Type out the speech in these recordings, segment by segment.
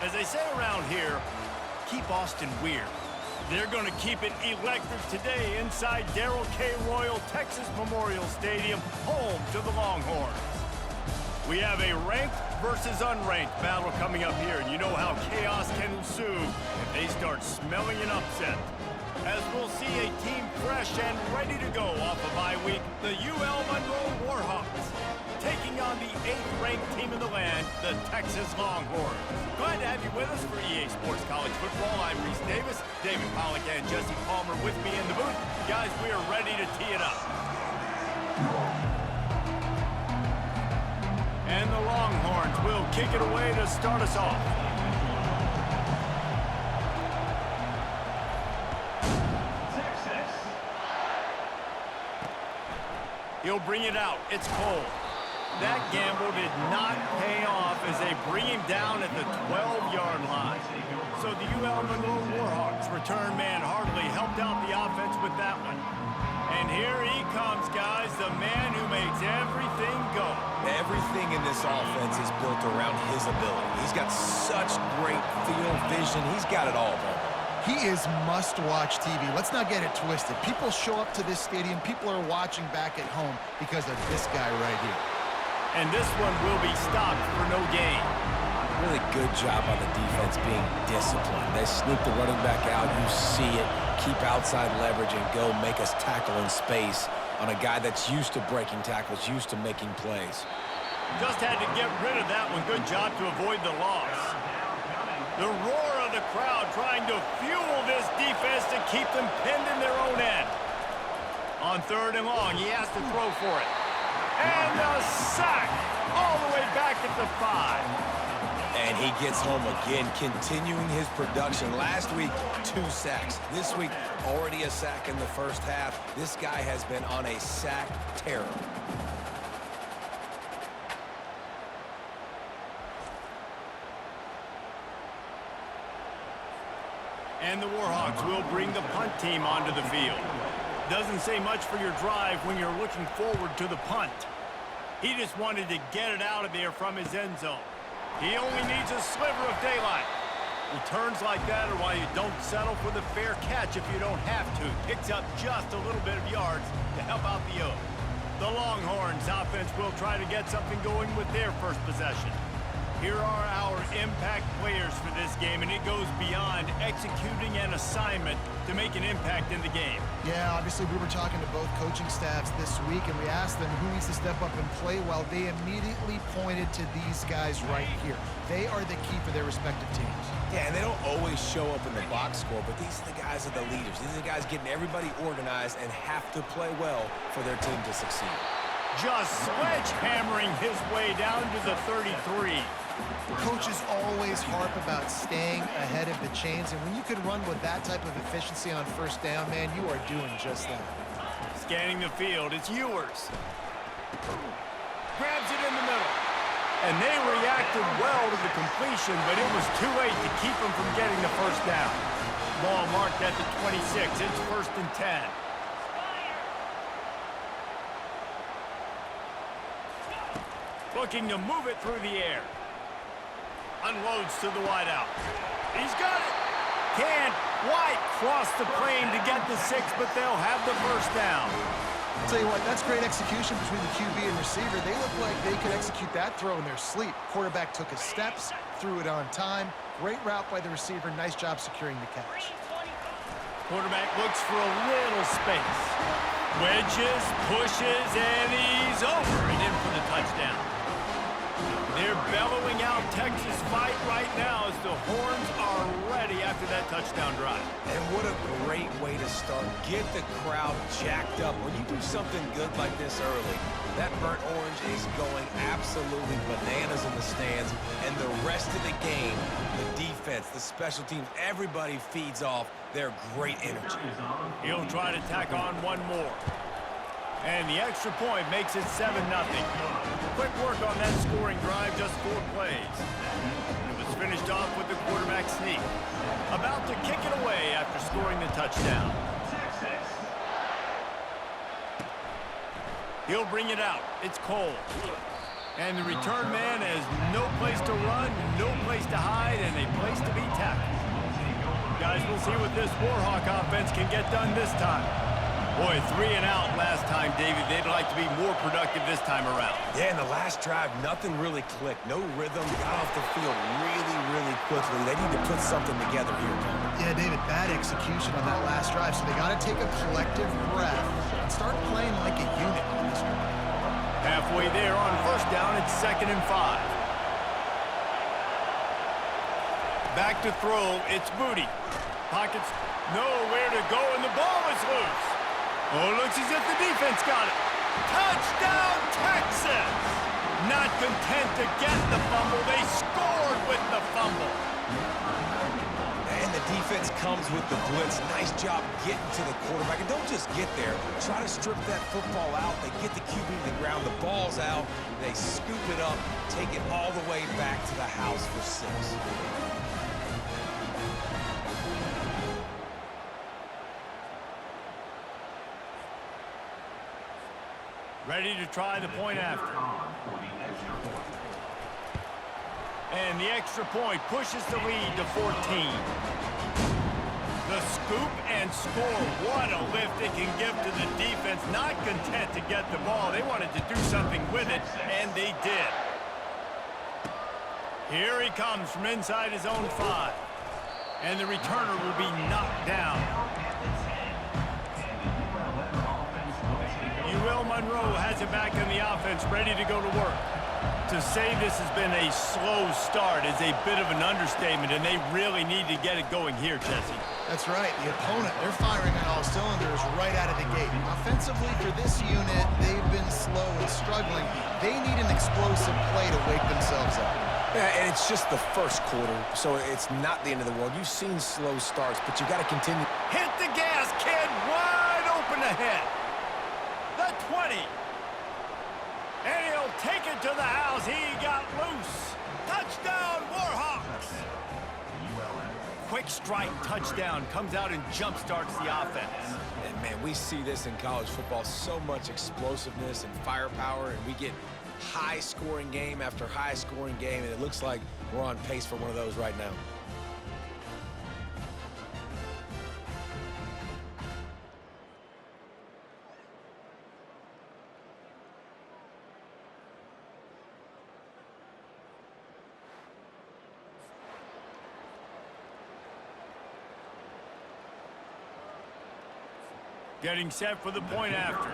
As they say around here, keep Austin weird. They're going to keep it electric today inside Darrell K. Royal Texas Memorial Stadium, home to the Longhorns. We have a ranked versus unranked battle coming up here, and you know how chaos can ensue if they start smelling an upset. As we'll see a team fresh and ready to go off a bye week, the UL Monroe Warhawks, taking on the 8th-ranked team in the land, the Texas Longhorns. Glad to have you with us for EA Sports College Football. I'm Reese Davis, David Pollack and Jesse Palmer with me in the booth. Guys, we are ready to tee it up. And the Longhorns will kick it away to start us off. He'll bring it out. It's Cole. That gamble did not pay off as they bring him down at the 12-yard line. So the UL Monroe Warhawks return man hardly helped out the offense with that one. And here he comes, guys, the man who makes everything go. Everything in this offense is built around his ability. He's got such great field vision. He's got it all, bro. He is must-watch TV. Let's not get it twisted. People show up to this stadium. People are watching back at home because of this guy right here. And this one will be stopped for no gain. Really good job on the defense being disciplined. They sneak the running back out. You see it. Keep outside leverage and go make us tackle in space on a guy that's used to breaking tackles, used to making plays. Just had to get rid of that one. Good job to avoid the loss. The roar of the crowd trying to fuel this defense to keep them pinned in their own end. On 3rd and long, he has to throw for it. And a sack all the way back at the 5. And he gets home again, continuing his production. Last week, 2 sacks. This week, already a sack in the first half. This guy has been on a sack terror. And the Warhawks will bring the punt team onto the field. Doesn't say much for your drive when you're looking forward to the punt. He just wanted to get it out of there from his end zone. He only needs a sliver of daylight. Returns like that are why you don't settle for the fair catch if you don't have to. Picks up just a little bit of yards to help out the O. The Longhorns offense will try to get something going with their first possession. Here are our impact players for this game, and it goes beyond executing an assignment to make an impact in the game. Yeah, obviously we were talking to both coaching staffs this week, and we asked them who needs to step up and play well. They immediately pointed to these guys right here. They are the key for their respective teams. Yeah, and they don't always show up in the box score, but these are the guys that are the leaders. These are the guys getting everybody organized and have to play well for their team to succeed. Just sledgehammering his way down to the 33. Coaches always harp about staying ahead of the chains, and when you can run with that type of efficiency on 1st down, man, you are doing just that. Scanning the field, it's Ewers. Grabs it in the middle. And they reacted well to the completion, but it was too late to keep them from getting the 1st down. Ball marked at the 26. It's 1st and 10. Looking to move it through the air. Unloads to the wideout. He's got it. Can't quite cross the plane to get the 6, but they'll have the 1st down. I'll tell you what, that's great execution between the QB and receiver. They look like they could execute that throw in their sleep. Quarterback took his steps, threw it on time. Great route by the receiver. Nice job securing the catch. Quarterback looks for a little space. Wedges, pushes, and he's over and in for the touchdown. They're bellowing out Texas fight right now as the Horns are ready after that touchdown drive. And what a great way to start. Get the crowd jacked up. When you do something good like this early, that burnt orange is going absolutely bananas in the stands. And the rest of the game, the defense, the special teams, everybody feeds off their great energy. He'll try to tack on one more. And the extra point makes it 7-0. Quick work on that scoring drive, just 4 plays. It was finished off with the quarterback sneak. About to kick it away after scoring the touchdown. He'll bring it out. It's Cole. And the return man has no place to run, no place to hide, and a place to be tackled. Guys, we'll see what this Warhawk offense can get done this time. Boy, 3 and out last time, David. They'd like to be more productive this time around. Yeah, in the last drive, nothing really clicked. No rhythm, got off the field really quickly. They need to put something together here, Tony. Yeah, David, bad execution on that last drive, so they got to take a collective breath and start playing like a unit on this one. Halfway there on first down, it's 2nd and 5. Back to throw, it's Moody. Pockets nowhere to go, and the ball is loose. Oh, looks as if the defense got it. Touchdown, Texas! Not content to get the fumble, they scored with the fumble. And the defense comes with the blitz. Nice job getting to the quarterback. And don't just get there. Try to strip that football out. They get the QB to the ground. The ball's out. They scoop it up, take it all the way back to the house for 6. Ready to try the point after. And the extra point pushes the lead to 14. The scoop and score. What a lift it can give to the defense. Not content to get the ball. They wanted to do something with it, and they did. Here he comes from inside his own 5. And the returner will be knocked down. Will Monroe has it back in the offense, ready to go to work. To say this has been a slow start is a bit of an understatement, and they really need to get it going here, Jesse. That's right. The opponent, they're firing on all cylinders right out of the gate. Offensively, for this unit, they've been slow and struggling. They need an explosive play to wake themselves up. Yeah, and it's just the first quarter, so it's not the end of the world. You've seen slow starts, but you got to continue. Hit the gas, kid! Wide open ahead. The 20. And he'll take it to the house. He got loose. Touchdown, Warhawks. Quick strike touchdown comes out and jump starts the offense. And, man, we see this in college football. So much explosiveness and firepower, and we get high-scoring game after high-scoring game, and it looks like we're on pace for one of those right now. Getting set for the point after.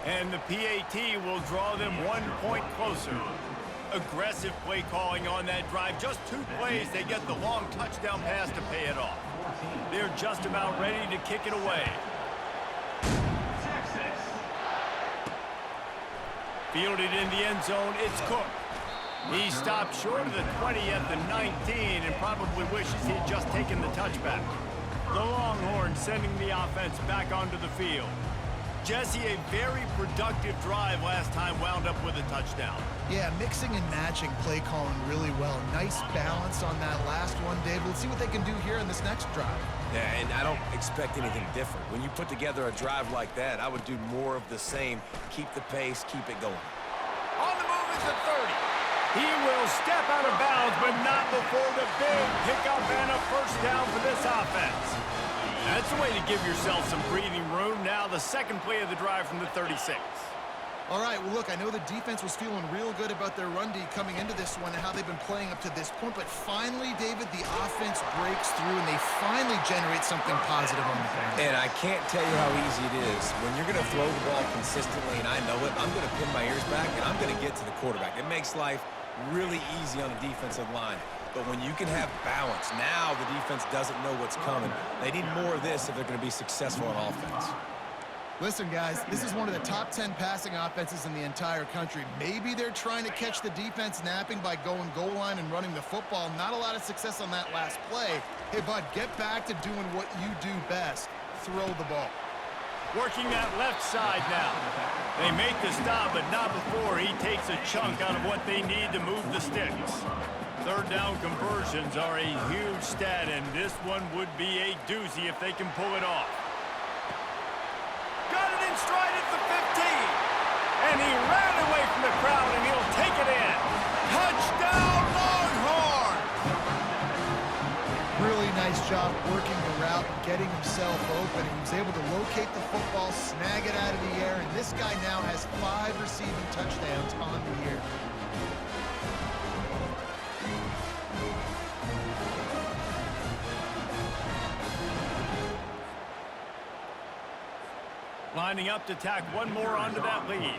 And the PAT will draw them 1 point closer. Aggressive play calling on that drive. Just 2 plays, they get the long touchdown pass to pay it off. They're just about ready to kick it away. Fielded in the end zone, it's Cook. He stopped short of the 20 at the 19 and probably wishes he had just taken the touchback. The Longhorns sending the offense back onto the field. Jesse, a very productive drive last time wound up with a touchdown. Yeah, mixing and matching play calling really well. Nice balance on that last one, Dave. Let's see what they can do here in this next drive. Yeah, and I don't expect anything different. When you put together a drive like that, I would do more of the same. Keep the pace, keep it going. On the move is the 30. He will step out of bounds, but not before the big pickup and a first down for this offense. That's the way to give yourself some breathing room. Now the second play of the drive from the 36. All right, well, look, I know the defense was feeling real good about their run D coming into this one and how they've been playing up to this point, but finally, David, the offense breaks through and they finally generate something positive on the ground. And I can't tell you how easy it is. When you're going to throw the ball consistently, and I know it, I'm going to pin my ears back and I'm going to get to the quarterback. It makes life really easy on the defensive line. But when you can have balance, now the defense doesn't know what's coming. They need more of this if they're going to be successful on offense. Listen, guys, this is one of the top 10 passing offenses in the entire country. Maybe they're trying to catch the defense napping by going goal line and running the football. Not a lot of success on that last play. Hey, bud, get back to doing what you do best. Throw the ball. Working that left side now. They make the stop, but not before he takes a chunk out of what they need to move the sticks. Third down conversions are a huge stat, and this one would be a doozy if they can pull it off. Got it in stride at the 15. And he ran away from the crowd, and he'll take it in. Touchdown, Longhorns! Really nice job working the route and getting himself open. He was able to locate the football, snag it out of the air, and this guy now has 5 receiving touchdowns on the year. Lining up to tack one more onto that lead.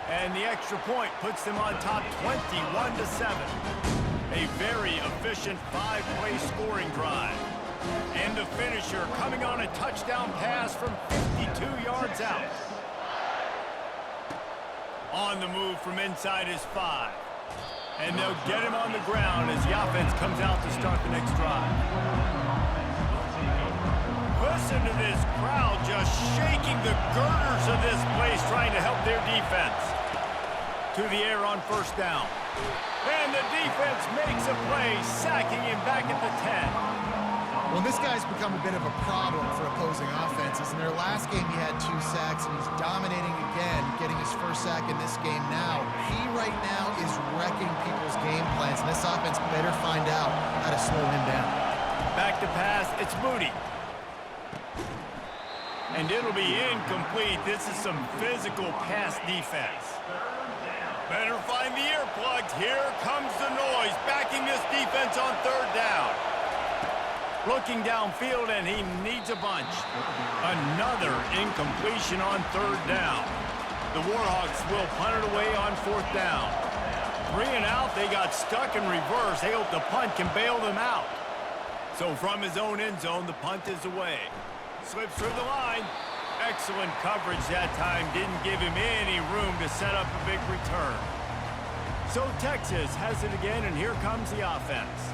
And the extra point puts them on top 21-7. A very efficient 5-play scoring drive. And the finisher coming on a touchdown pass from 52 yards out. On the move from inside his 5. And they'll get him on the ground as the offense comes out to start the next drive. Listen to this crowd just shaking the girders of this place trying to help their defense. To the air on first down. And the defense makes a play, sacking him back at the 10. Well, this guy's become a bit of a problem for opposing offenses. In their last game, he had 2 sacks, and he's dominating again, getting his first sack in this game now. He right now is wrecking people's game plans, and this offense better find out how to slow him down. Back to pass, it's Moody. And it'll be incomplete. This is some physical pass defense. Better find the earplugs. Here comes the noise, backing this defense on third down. Looking downfield, and he needs a bunch. Another incompletion on third down. The Warhawks will punt it away on fourth down. 3 and out, they got stuck in reverse. They hope the punt can bail them out. So from his own end zone, the punt is away. Slips through the line. Excellent coverage that time. Didn't give him any room to set up a big return. So Texas has it again, and here comes the offense.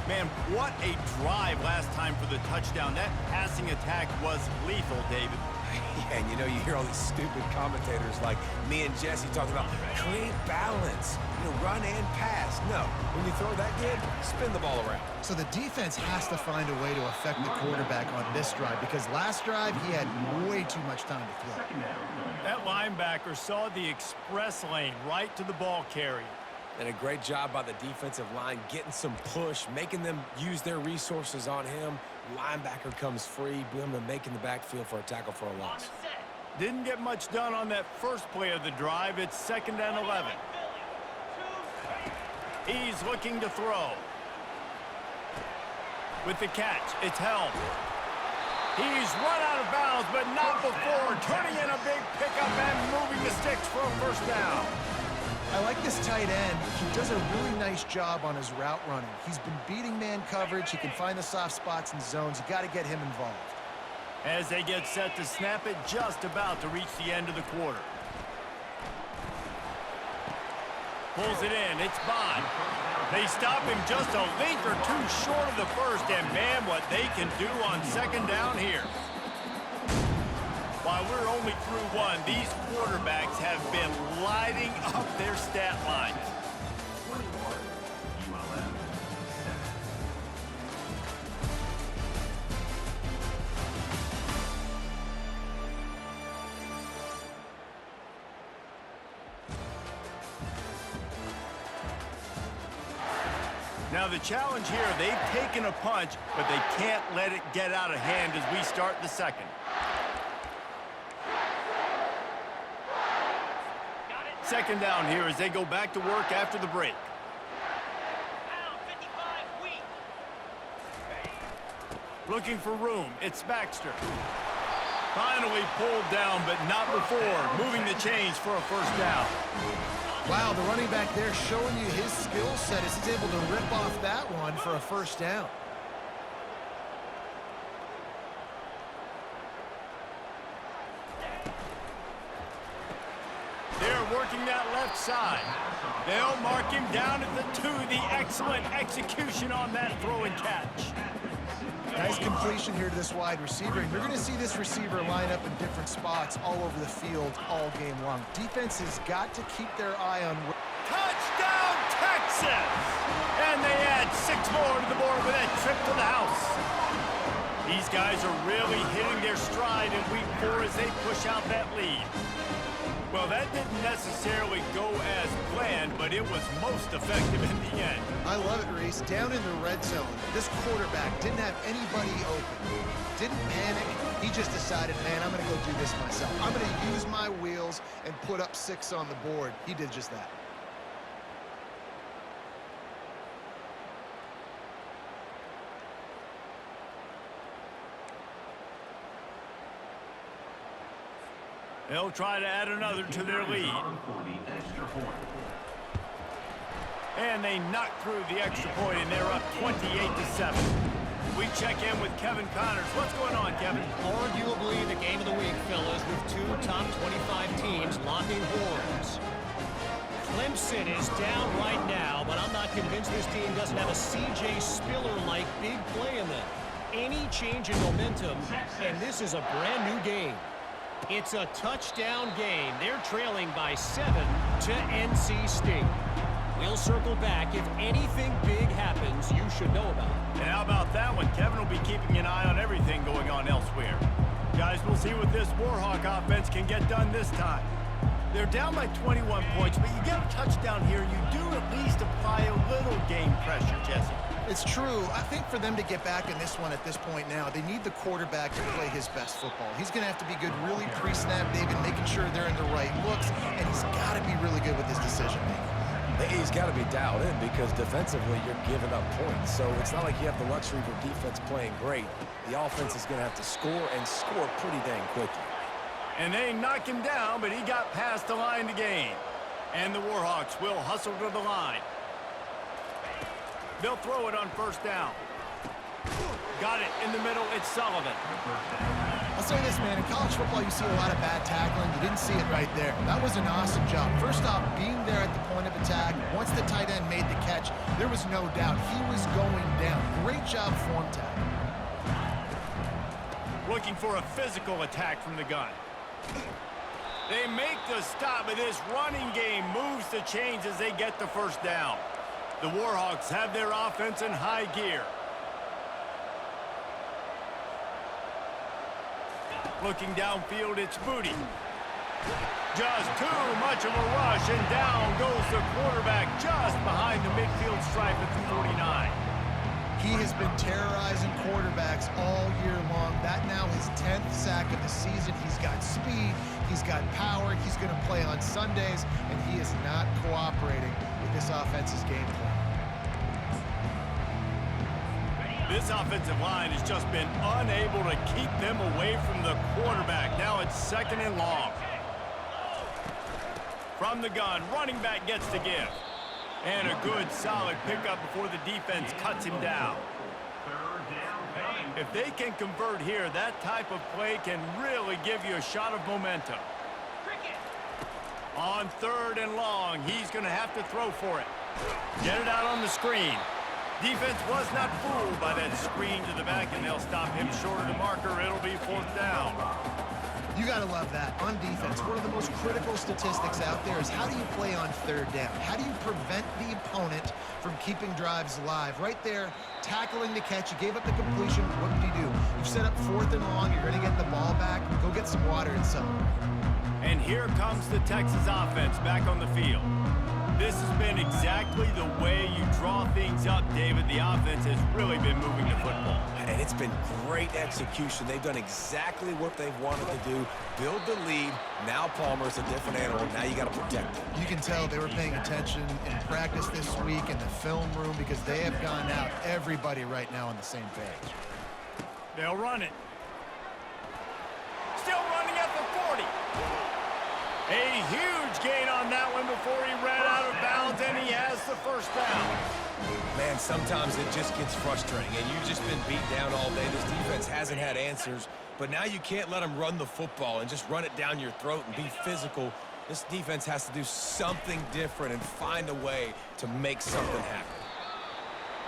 Man, what a drive last time for the touchdown. That passing attack was lethal, David. Yeah, and you know, you hear all these stupid commentators like me and Jesse talking about create balance, run and pass. No, when you throw that good, spin the ball around. So the defense has to find a way to affect the quarterback on this drive, because last drive he had way too much time to throw. That linebacker saw the express lane right to the ball carrier. And a great job by the defensive line getting some push, making them use their resources on him. Linebacker comes free, boom, and making the backfield for a tackle for a loss. Didn't get much done on that first play of the drive. It's 2nd and 11. He's looking to throw. With the catch, it's held. He's run out of bounds, but not before turning in a big pickup and moving the sticks for a first down. I like this tight end. He does a really nice job on his route running. He's been beating man coverage. He can find the soft spots and zones. You got to get him involved. As they get set to snap it, just about to reach the end of the quarter. Pulls it in. It's Bond. They stop him just a link or two short of the first, and man, what they can do on 2nd down here. While we're only through one, these quarterbacks have been lighting up their stat lines. Now the challenge here, they've taken a punch, but they can't let it get out of hand as we start the second. Second down here as they go back to work after the break. Looking for room. It's Baxter. Finally pulled down, but not before moving the chains for a first down. Wow, the running back there showing you his skill set as he's able to rip off that one for a first down. They're working that left side. They'll mark him down at the 2. The excellent execution on that throw and catch. Nice completion here to this wide receiver. And you're going to see this receiver line up in different spots all over the field all game long. Defense has got to keep their eye on... Touchdown, Texas! And they add 6 more to the board with that trip to the house. These guys are really hitting their stride in week 4 as they push out that lead. Well, that didn't necessarily go as planned, but it was most effective in the end. I love it, Reese. Down in the red zone, this quarterback didn't have anybody open. Didn't panic. He just decided, man, I'm going to go do this myself. I'm going to use my wheels and put up 6 on the board. He did just that. They'll try to add another to their lead. And they knock through the extra point, and they're up 28-7. We check in with Kevin Connors. What's going on, Kevin? Arguably the game of the week, fellas, with 2 top 25 teams locking horns. Clemson is down right now, but I'm not convinced this team doesn't have a C.J. Spiller-like big play in them. Any change in momentum, and this is a brand new game. It's a touchdown game. They're trailing by 7 to NC State. We'll circle back. If anything big happens, you should know about it. And how about that one? Kevin will be keeping an eye on everything going on elsewhere. Guys, we'll see what this Warhawk offense can get done this time. They're down by 21 points, but you get a touchdown here, you do at least apply a little game pressure, Jesse. It's true. I think for them to get back in this one at this point now, they need the quarterback to play his best football. He's going to have to be good really pre-snap, David, making sure they're in the right looks, and he's got to be really good with his decision-making. He's got to be dialed in because defensively you're giving up points. So it's not like you have the luxury of your defense playing great. The offense is going to have to score and score pretty dang quickly. And they knock him down, but he got past the line to gain. And the Warhawks will hustle to the line. They'll throw it on first down. Got it in the middle. It's Sullivan. I'll say this, man. In college football, you see a lot of bad tackling. You didn't see it right there. That was an awesome job. First off, being there at the point of attack. Once the tight end made the catch, there was no doubt he was going down. Great job form tackle. Looking for a physical attack from the gun. They make the stop, but this running game moves the chains as they get the first down. The Warhawks have their offense in high gear. Looking downfield, it's Booty. Just too much of a rush, and down goes the quarterback just behind the midfield stripe at the 49. He has been terrorizing quarterbacks all year long. That now his 10th sack of the season. He's got speed. He's got power. He's going to play on Sundays, and he is not cooperating with this offense's game plan. This offensive line has just been unable to keep them away from the quarterback. Now it's 2nd and long. From the gun, running back gets the give. And a good, solid pickup before the defense cuts him down. If they can convert here, that type of play can really give you a shot of momentum. On 3rd and long, he's going to have to throw for it. Get it out on the screen. Defense was not fooled by that screen to the back, and they'll stop him short of the marker. It'll be 4th down. You got to love that. On defense, one of the most critical statistics out there is how do you play on 3rd down? How do you prevent the opponent from keeping drives alive? Right there, tackling the catch. You gave up the completion. What did you do? You set up 4th and long. You're going to get the ball back. Go get some water and celebrate. And here comes the Texas offense back on the field. This has been exactly the way you draw things up, David. The offense has really been moving the football. And it's been great execution. They've done exactly what they've wanted to do. Build the lead. Now Palmer's a different animal. Now you got to protect him. You can tell they were paying attention in practice this week in the film room because they have gone out, everybody right now on the same page. They'll run it. Still running at the 40. A huge gain on that one before he ran out of bounds, and he has the first down. Man, sometimes it just gets frustrating, and you've just been beat down all day. This defense hasn't had answers, but now you can't let them run the football and just run it down your throat and be physical. This defense has to do something different and find a way to make something happen.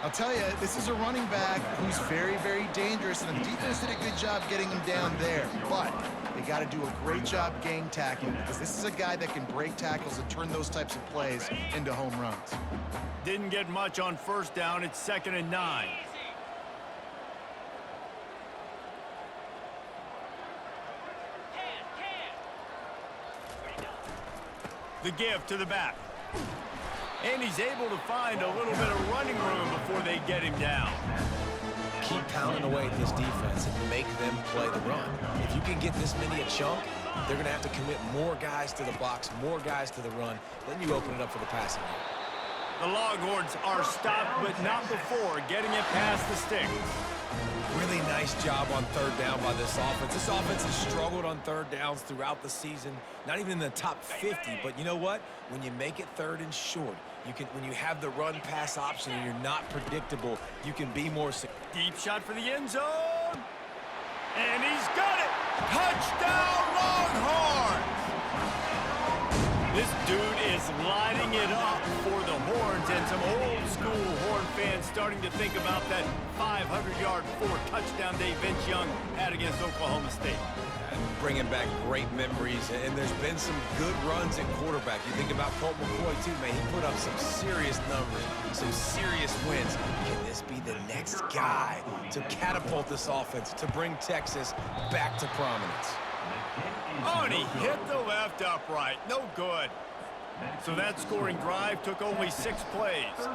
I'll tell you, this is a running back who's very, very dangerous, and the defense did a good job getting him down there. But they got to do a great job gang tackling because this is a guy that can break tackles and turn those types of plays into home runs. Didn't get much on first down. It's 2nd and 9. The give to the back. And he's able to find a little bit of running room before they get him down. Keep pounding away at this defense and make them play the run. If you can get this many a chunk, they're going to have to commit more guys to the box, more guys to the run. Then you open it up for the passing game. The Longhorns are stopped, but not before getting it past the sticks. Really nice job on third down by this offense. This offense has struggled on third downs throughout the season, not even in the top 50. But you know what? When you make it third and short, when you have the run-pass option and you're not predictable, you can be more secure. Deep shot for the end zone. And he's got it. Touchdown, Longhorns! This dude is lighting it up for the Horns, and some old-school Horn fans starting to think about that 500-yard, 4-touchdown day Vince Young had against Oklahoma State. Bringing back great memories, and there's been some good runs at quarterback. You think about Colt McCoy, too, man. He put up some serious numbers, some serious wins. Can this be the next guy to catapult this offense, to bring Texas back to prominence? Oh, and he hit the left upright. No good. So that scoring drive took only 6 plays.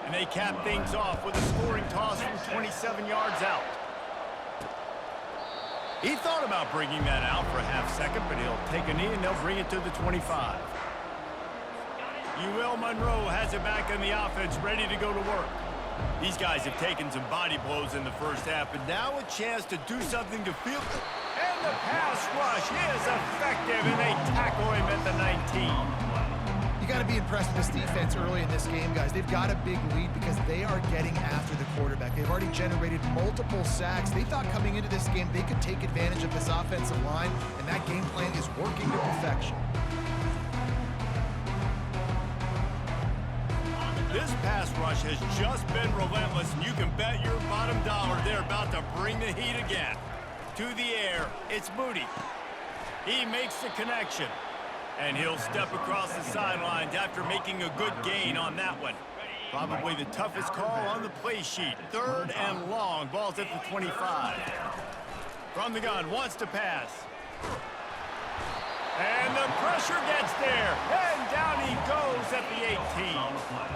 And they capped things off with a scoring toss from 27 yards out. He thought about bringing that out for a half-second, but he'll take a knee and they'll bring it to the 25. UL Monroe has it back in the offense, ready to go to work. These guys have taken some body blows in the first half, but now a chance to do something to feel. And the pass rush is effective, and they tackle him at the 19. You got to be impressed with this defense early in this game, guys. They've got a big lead because they are getting after the quarterback. They've already generated multiple sacks. They thought coming into this game they could take advantage of this offensive line, and that game plan is working to perfection. This pass rush has just been relentless, and you can bet your bottom dollar they're about to bring the heat again. To the air, it's Moody. He makes the connection, and he'll step across the sidelines after making a good gain on that one. Probably the toughest call on the play sheet. 3rd and long, ball's at the 25. From the gun, wants to pass. And the pressure gets there, and down he goes at the 18.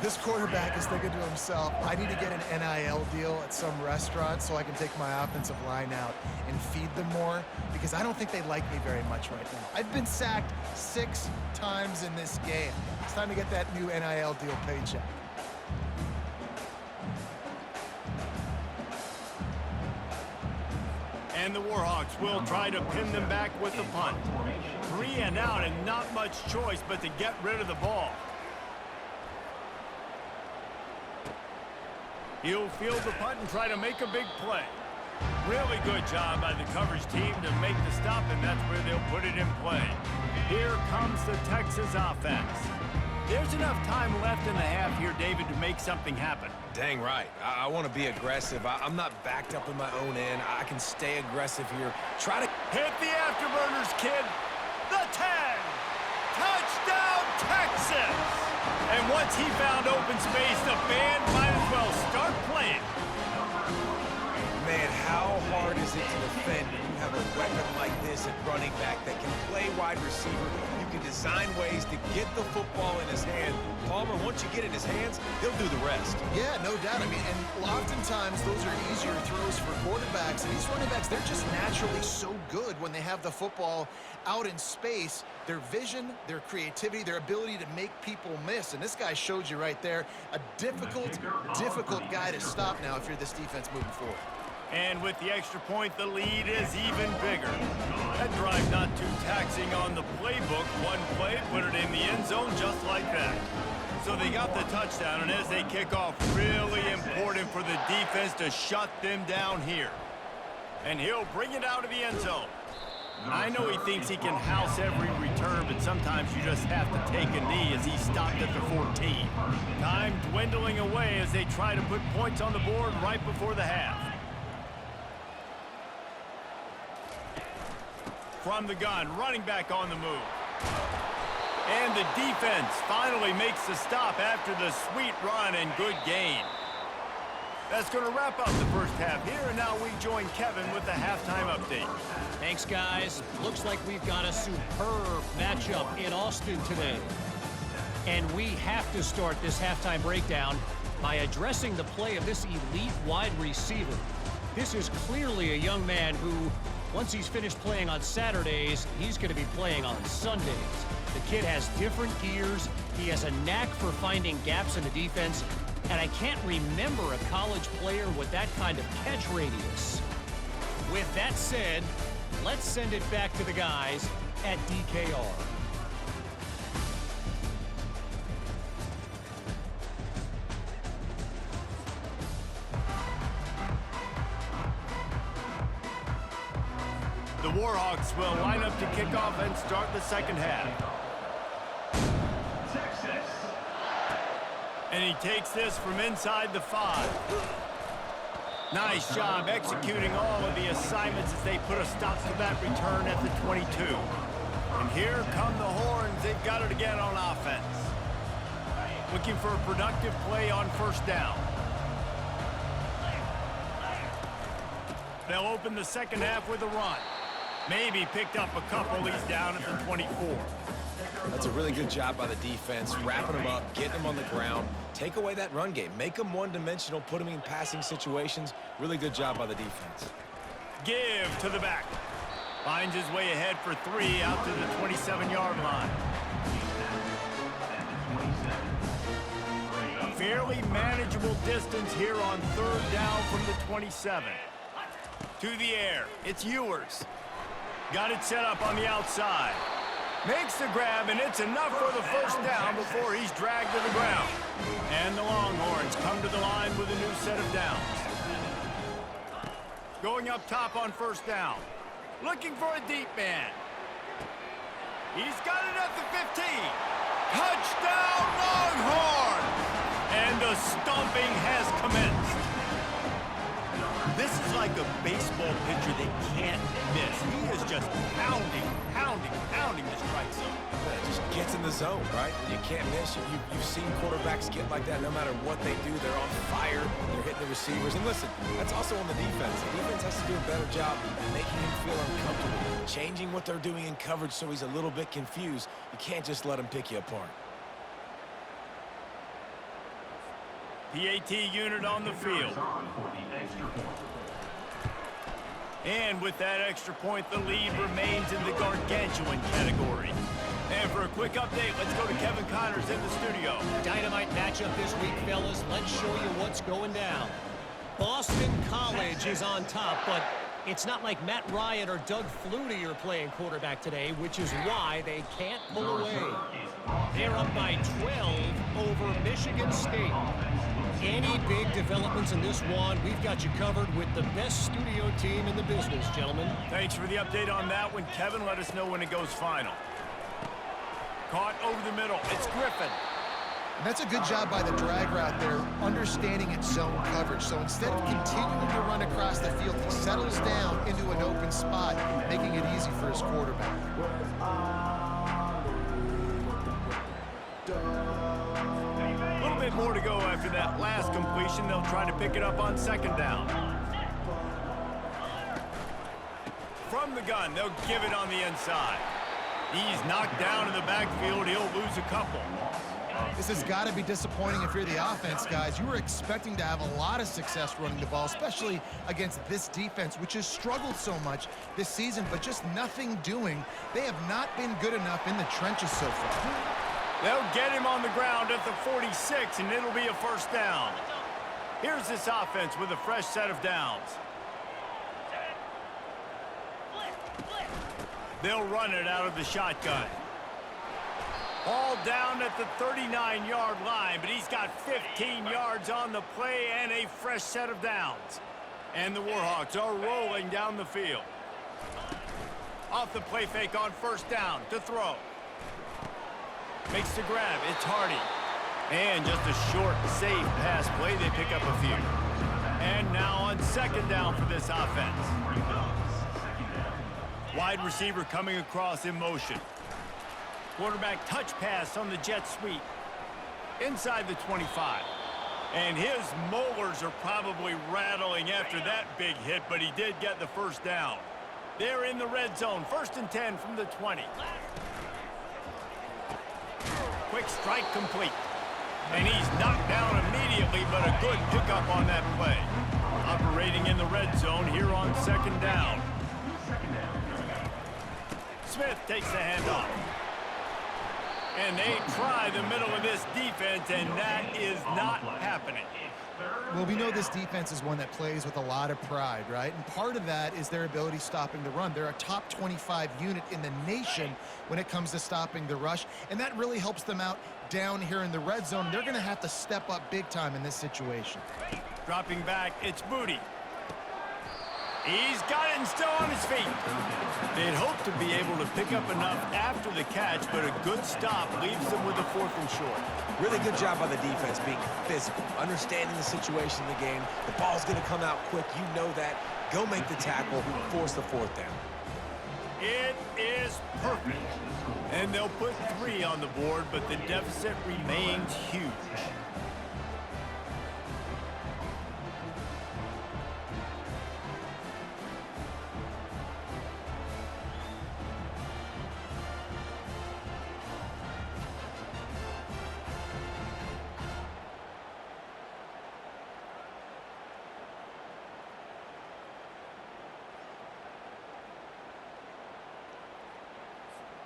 This quarterback is thinking to himself, I need to get an NIL deal at some restaurant so I can take my offensive line out and feed them more, because I don't think they like me very much right now. I've been sacked 6 times in this game. It's time to get that new NIL deal paycheck. And the Warhawks will try to pin them back with the punt. 3 and out, and not much choice but to get rid of the ball. He'll field the punt and try to make a big play. Really good job by the coverage team to make the stop, and that's where they'll put it in play. Here comes the Texas offense. There's enough time left in the half here, David, to make something happen. Dang right. I want to be aggressive. I'm not backed up in my own end. I can stay aggressive here. Try to hit the afterburners, kid. The 10. Touchdown, Texas. And once he found open space, the band might as well start playing. Man, how hard is it to defend when you have a weapon like this at running back that can play wide receiver? You can design ways to get the football in his hand. Palmer, once you get it in his hands, he'll do the rest. Yeah, no doubt. I mean, and oftentimes those are easier throws for quarterbacks. And these running backs, they're just naturally so good when they have the football out in space. Their vision, their creativity, their ability to make people miss. And this guy showed you right there, a difficult guy to stop now if you're this defense moving forward. And with the extra point, the lead is even bigger. That drive not too taxing on the playbook. One play, put it in the end zone just like that. So they got the touchdown, and as they kick off, really important for the defense to shut them down here. And he'll bring it out of the end zone. I know he thinks he can house every return, but sometimes you just have to take a knee as he stopped at the 14. Time dwindling away as they try to put points on the board right before the half. From the gun, running back on the move. And the defense finally makes the stop after the sweet run and good gain. That's going to wrap up the first half here, and now we join Kevin with the halftime update. Thanks, guys. Looks like we've got a superb matchup in Austin today. And we have to start this halftime breakdown by addressing the play of this elite wide receiver. This is clearly a young man who, once he's finished playing on Saturdays, he's going to be playing on Sundays. The kid has different gears. He has a knack for finding gaps in the defense. And I can't remember a college player with that kind of catch radius. With that said, let's send it back to the guys at DKR. The Warhawks will line up to kick off and start the second half. And he takes this from inside the 5. Nice job executing all of the assignments as they put a stop to that return at the 22. And here come the Horns. They've got it again on offense. Looking for a productive play on first down. They'll open the second half with a run. Maybe picked up a couple. He's down at the 24. That's a really good job by the defense, wrapping them up, getting them on the ground. Take away that run game. Make them one-dimensional, put them in passing situations. Really good job by the defense. Give to the back. Finds his way ahead for 3 out to the 27-yard line. Fairly manageable distance here on third down from the 27. To the air. It's Ewers. Got it set up on the outside. Makes the grab, and it's enough for the first down before he's dragged to the ground. And the Longhorns come to the line with a new set of downs. Going up top on first down. Looking for a deep man. He's got it at the 15. Touchdown, Longhorns! And the stomping has commenced. This is like a baseball pitcher they can't miss. He is just pounding the strike zone. Yeah, it just gets in the zone, right? You can't miss. You've seen quarterbacks get like that no matter what they do. They're on fire. They're hitting the receivers. And listen, that's also on the defense. The defense has to do a better job making him feel uncomfortable, changing what they're doing in coverage so he's a little bit confused. You can't just let him pick you apart. PAT unit on the field. And with that extra point, the lead remains in the gargantuan category. And for a quick update, let's go to Kevin Connors in the studio. Dynamite matchup this week, fellas. Let's show you what's going down. Boston College is on top, but it's not like Matt Ryan or Doug Flutie are playing quarterback today, which is why they can't pull away. They're up by 12 over Michigan State. Any big developments in this one, we've got you covered with the best studio team in the business, gentlemen. Thanks for the update on that one, Kevin. Let us know when it goes final. Caught over the middle. It's Griffin. And that's a good job by the drag route there, understanding its zone coverage. So instead of continuing to run across the field, he settles down into an open spot, making it easy for his quarterback. A little bit more to go after that last completion. They'll try to pick it up on second down. From the gun, they'll give it on the inside. He's knocked down in the backfield. He'll lose a couple. This has got to be disappointing if you're the offense, guys. You were expecting to have a lot of success running the ball, especially against this defense, which has struggled so much this season, but just nothing doing. They have not been good enough in the trenches so far. They'll get him on the ground at the 46, and it'll be a first down. Here's this offense with a fresh set of downs. They'll run it out of the shotgun. Ball down at the 39-yard line, but he's got 15 yards on the play and a fresh set of downs. And the Warhawks are rolling down the field. Off the play fake on first down to throw. Makes the grab. It's Hardy. And just a short, safe pass play. They pick up a few. And now on second down for this offense. Wide receiver coming across in motion. Quarterback touch pass on the jet sweep. Inside the 25. And his molars are probably rattling after that big hit, but he did get the first down. They're in the red zone, 1st and 10 from the 20. Quick strike complete. And he's knocked down immediately, but a good pickup on that play. Operating in the red zone here on 2nd down. Smith takes the handoff. And they try the middle of this defense, and that is not happening. Well, we know this defense is one that plays with a lot of pride, right? And part of that is their ability stopping the run. They're a top 25 unit in the nation when it comes to stopping the rush, and that really helps them out down here in the red zone. They're going to have to step up big time in this situation. Dropping back, it's Booty. He's got it and still on his feet. They'd hope to be able to pick up enough after the catch, but a good stop leaves them with a 4th and short. Really good job by the defense being physical, understanding the situation in the game. The ball's going to come out quick. You know that. Go make the tackle, force the 4th down. It is perfect. And they'll put 3 on the board, but the deficit remains huge.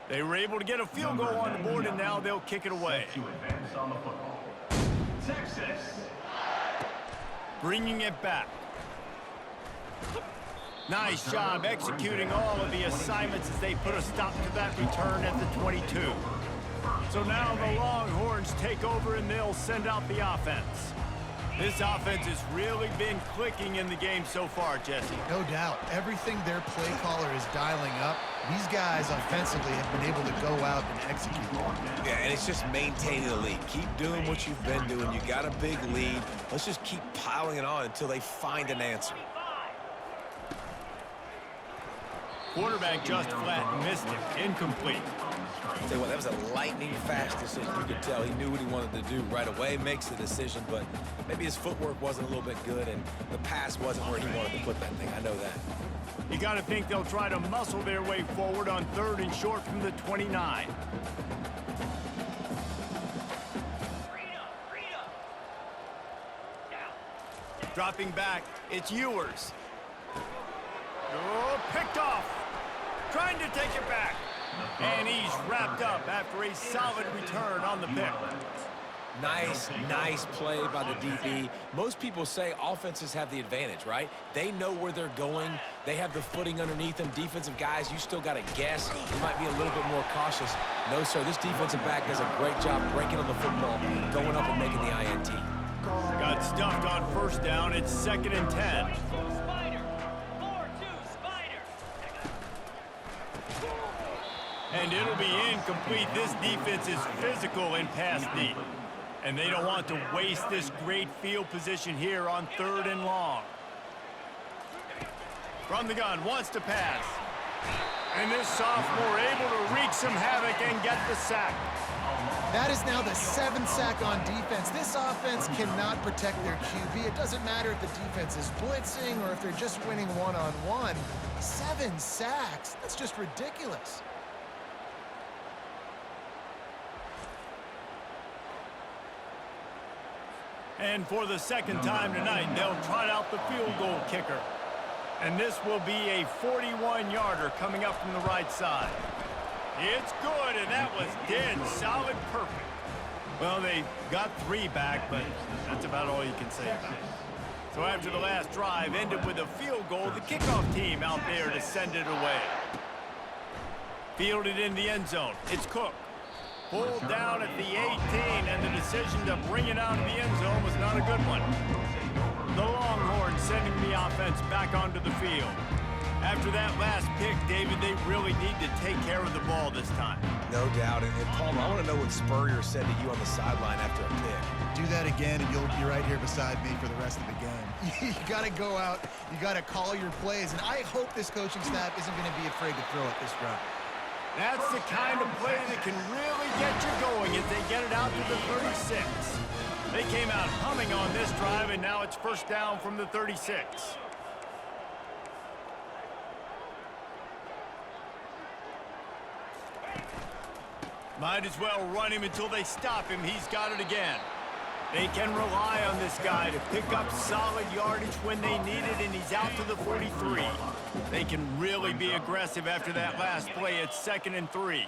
They were able to get a field goal on the board, and now they'll kick it away. Bringing it back. Nice job executing all of the assignments as they put a stop to that return at the 22. So now the Longhorns take over, and they'll send out the offense. This offense has really been clicking in the game so far, Jesse. No doubt. Everything their play caller is dialing up, these guys offensively have been able to go out and execute. Yeah, and it's just maintaining the lead. Keep doing what you've been doing. You got a big lead. Let's just keep piling it on until they find an answer. Quarterback just flat missed it. Incomplete. I'll tell you what, that was a lightning-fast decision. You could tell he knew what he wanted to do right away, makes the decision, but maybe his footwork wasn't a little bit good, and the pass wasn't where he wanted to put that thing. I know that. You got to think they'll try to muscle their way forward on 3rd and short from the 29. Dropping back, it's Ewers. Oh, picked off. Trying to take it back. And he's wrapped up after a solid return on the pick. Nice play by the DB. Most people say offenses have the advantage, right? They know where they're going. They have the footing underneath them. Defensive guys, you still got to guess. You might be a little bit more cautious. No, sir, this defensive back does a great job breaking on the football, going up and making the INT. Got stuffed on 1st down. It's 2nd and 10. And it'll be incomplete. This defense is physical in pass deep. And they don't want to waste this great field position here on 3rd and long. From the gun, wants to pass. And this sophomore able to wreak some havoc and get the sack. That is now the 7th sack on defense. This offense cannot protect their QB. It doesn't matter if the defense is blitzing or if they're just winning one-on-one. 7 sacks, that's just ridiculous. And for the 2nd time tonight, they'll trot out the field goal kicker. And this will be a 41-yarder coming up from the right side. It's good, and that was dead solid perfect. Well, they got 3 back, but that's about all you can say about it. So after the last drive ended with a field goal, the kickoff team out there to send it away. Fielded in the end zone. It's Cook. Pulled down at the 18, and the decision to bring it out of the end zone was not a good one. The Longhorns sending the offense back onto the field. After that last pick, David, they really need to take care of the ball this time. No doubt. And Palmer, I want to know what Spurrier said to you on the sideline after a pick. Do that again, and you'll be right here beside me for the rest of the game. You got to go out. You got to call your plays, and I hope this coaching staff isn't going to be afraid to throw it this round. That's the kind of play that can really get you going as they get it out to the 36. They came out humming on this drive, and now it's first down from the 36. Might as well run him until they stop him. He's got it again. They can rely on this guy to pick up solid yardage when they need it, and he's out to the 43. They can really be aggressive after that last play. It's 2nd and 3.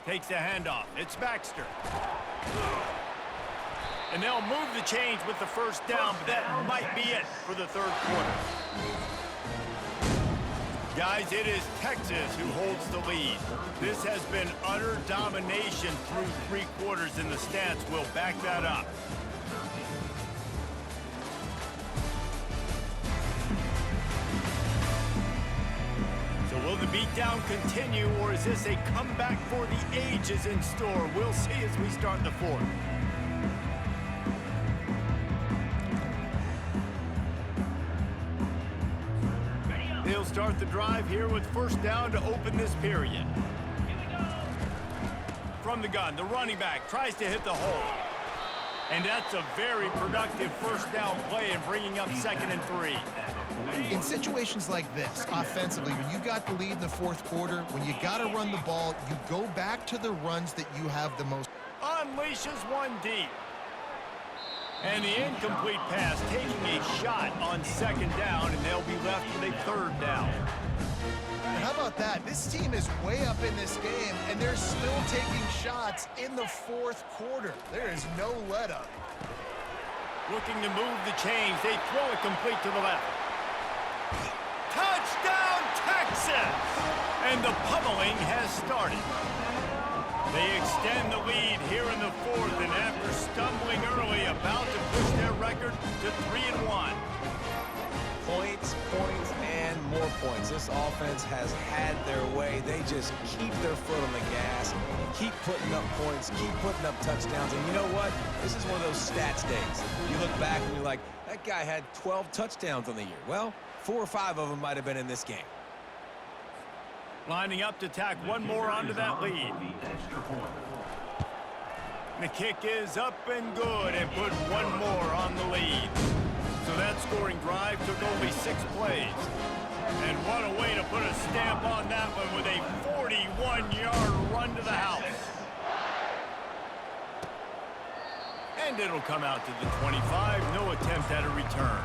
Takes the handoff. It's Baxter. And they'll move the chains with the first down, but that might be it for the 3rd quarter. Guys, it is Texas who holds the lead. This has been utter domination through 3 quarters, and the stats will back that up. So will the beatdown continue, or is this a comeback for the ages in store? We'll see as we start the 4th. They'll start the drive here with first down to open this period. From the gun, the running back tries to hit the hole. And that's a very productive first down play and bringing up 2nd and 3. In situations like this, offensively, when you got the lead in the 4th quarter, when you got to run the ball, you go back to the runs that you have the most. Unleashes one deep. And the incomplete pass taking a shot on 2nd down, and they'll be left with a 3rd down. And how about that? This team is way up in this game, and they're still taking shots in the 4th quarter. There is no let-up. Looking to move the chains. They throw it complete to the left. Touchdown, Texas! And the pummeling has started. They extend the lead here in the 4th, and after stumbling early, about to push their record to 3-1. Points, points, and more points. This offense has had their way. They just keep their foot on the gas, keep putting up points, keep putting up touchdowns. And you know what? This is one of those stats days. You look back and you're like, that guy had 12 touchdowns on the year. Well, 4 or 5 of them might have been in this game. Lining up to tack one more onto that lead. The kick is up and good, and put one more on the lead. So that scoring drive took only 6 plays. And what a way to put a stamp on that one with a 41-yard run to the house. And it'll come out to the 25. No attempt at a return.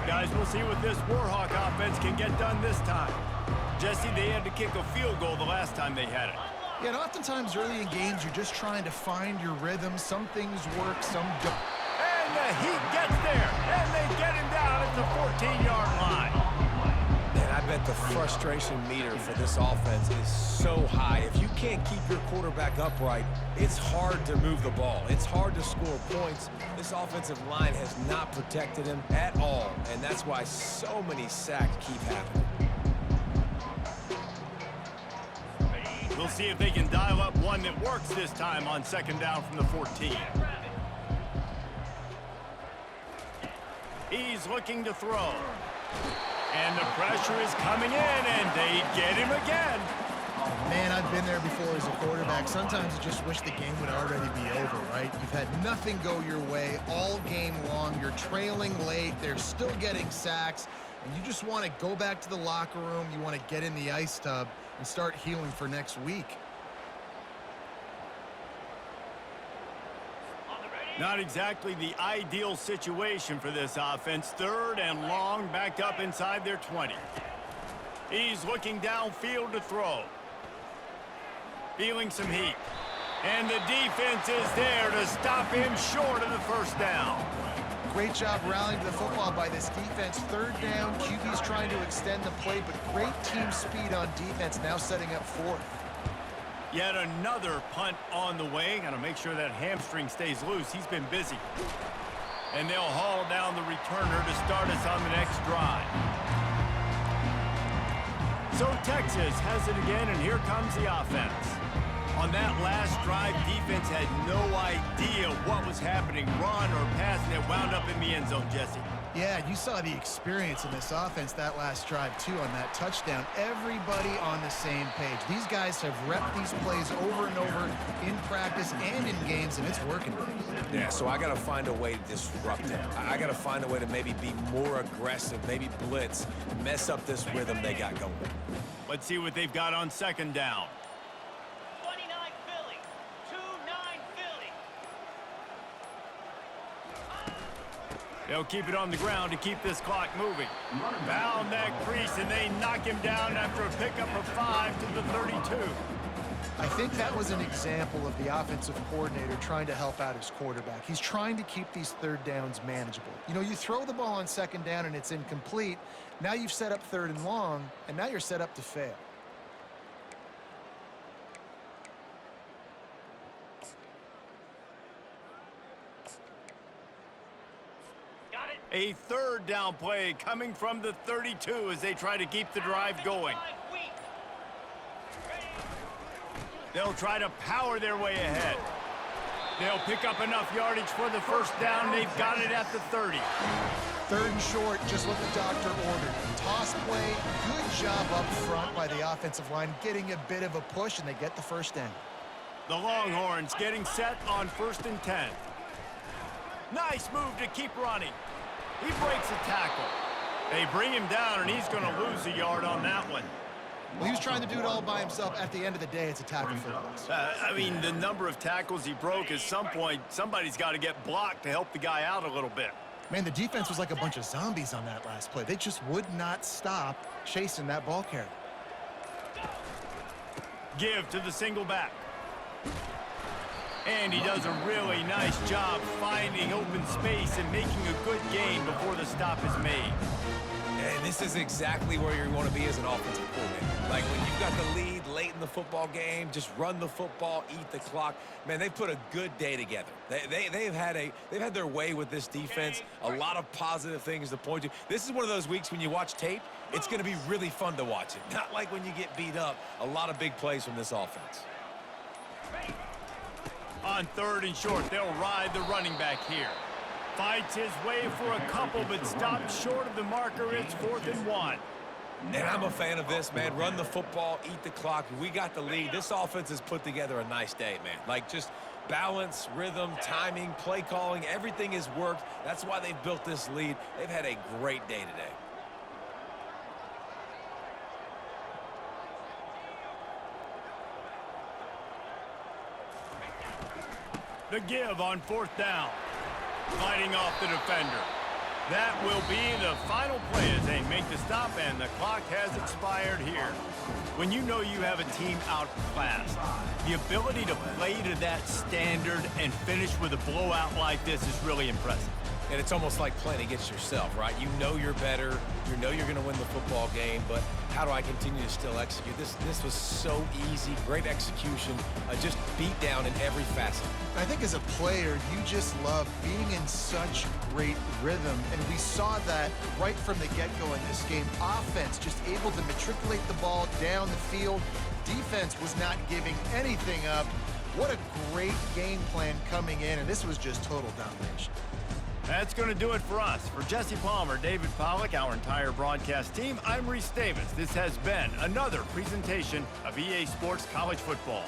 Guys, we'll see what this Warhawk offense can get done this time. Jesse, they had to kick a field goal the last time they had it. Yeah, and oftentimes early in games, you're just trying to find your rhythm. Some things work, some don't. And the Heat gets there, and they get him down at the 14-yard line. Man, I bet the frustration meter for this offense is so high. If you can't keep your quarterback upright, it's hard to move the ball. It's hard to score points. This offensive line has not protected him at all, and that's why so many sacks keep happening. We'll see if they can dial up one that works this time on 2nd down from the 14. He's looking to throw. And the pressure is coming in, and they get him again. Man, I've been there before as a quarterback. Sometimes you just wish the game would already be over, right? You've had nothing go your way all game long. You're trailing late. They're still getting sacks. And you just want to go back to the locker room. You want to get in the ice tub and start healing for next week. Not exactly the ideal situation for this offense. 3rd and long, backed up inside their 20. He's looking downfield to throw. Feeling some heat. And the defense is there to stop him short of the first down. Great job rallying to the football by this defense. 3rd down, QB's trying to extend the play, but great team speed on defense, now setting up 4th. Yet another punt on the way. Got to make sure that hamstring stays loose. He's been busy. And they'll haul down the returner to start us on the next drive. So Texas has it again, and here comes the offense. On that last drive, defense had no idea what was happening, run or pass, and it wound up in the end zone, Jesse. Yeah, you saw the experience in this offense that last drive, too, on that touchdown. Everybody on the same page. These guys have repped these plays over and over in practice and in games, and it's working. Yeah, so I got to find a way to disrupt it. I got to find a way to maybe be more aggressive, maybe blitz, mess up this rhythm they got going. Let's see what they've got on second down. 29 Philly, 2-9 Philly. They'll keep it on the ground to keep this clock moving. Found that crease, and they knock him down after a pickup of 5 to the 32. I think that was an example of the offensive coordinator trying to help out his quarterback. He's trying to keep these third downs manageable. You know, you throw the ball on second down and it's incomplete. Now you've set up third and long, and now you're set up to fail. Got it. A third down play coming from the 32 as they try to keep the drive going. They'll try to power their way ahead. They'll pick up enough yardage for the first down. They've got it at the 30. Third and short, just what the doctor ordered. Toss play, good job up front by the offensive line, getting a bit of a push, and they get the first down. The Longhorns getting set on 1st and 10. Nice move to keep running. He breaks a tackle. They bring him down, and he's going to lose a yard on that one. Well, he was trying to do it all by himself. At the end of the day, it's a tackle for loss. I mean, the number of tackles he broke, at some point, somebody's got to get blocked to help the guy out a little bit. Man, the defense was like a bunch of zombies on that last play. They just would not stop chasing that ball carrier. Give to the single back. And he does a really nice job finding open space and making a good gain before the stop is made. And this is exactly where you want to be as an offensive coordinator. Like when you've got the lead late in the football game, just run the football, eat the clock. Man, they've put a good day together. They've had their way with this defense. A lot of positive things to point to. This is one of those weeks when you watch tape, it's going to be really fun to watch it. Not like when you get beat up. A lot of big plays from this offense. On 3rd and short, they'll ride the running back here. Fights his way for a couple, but stops short of the marker. It's 4th and 1. And I'm a fan of this, man. Run the football, eat the clock. We got the lead. This offense has put together a nice day, man. Like just balance, rhythm, timing, play calling, everything has worked. That's why they've built this lead. They've had a great day today. The give on 4th down. Fighting off the defender. That will be the final play as they make the stop, and the clock has expired here. When you know you have a team outclassed, the ability to play to that standard and finish with a blowout like this is really impressive. And it's almost like playing against yourself, right? You know you're better. You know you're going to win the football game, but how do I continue to still execute? This was so easy, great execution, just beat down in every facet. I think as a player, you just love being in such great rhythm, and we saw that right from the get-go in this game. Offense just able to matriculate the ball down the field. Defense was not giving anything up. What a great game plan coming in, and this was just total domination. That's going to do it for us. For Jesse Palmer, David Pollack, our entire broadcast team, I'm Reese Davis. This has been another presentation of EA Sports College Football.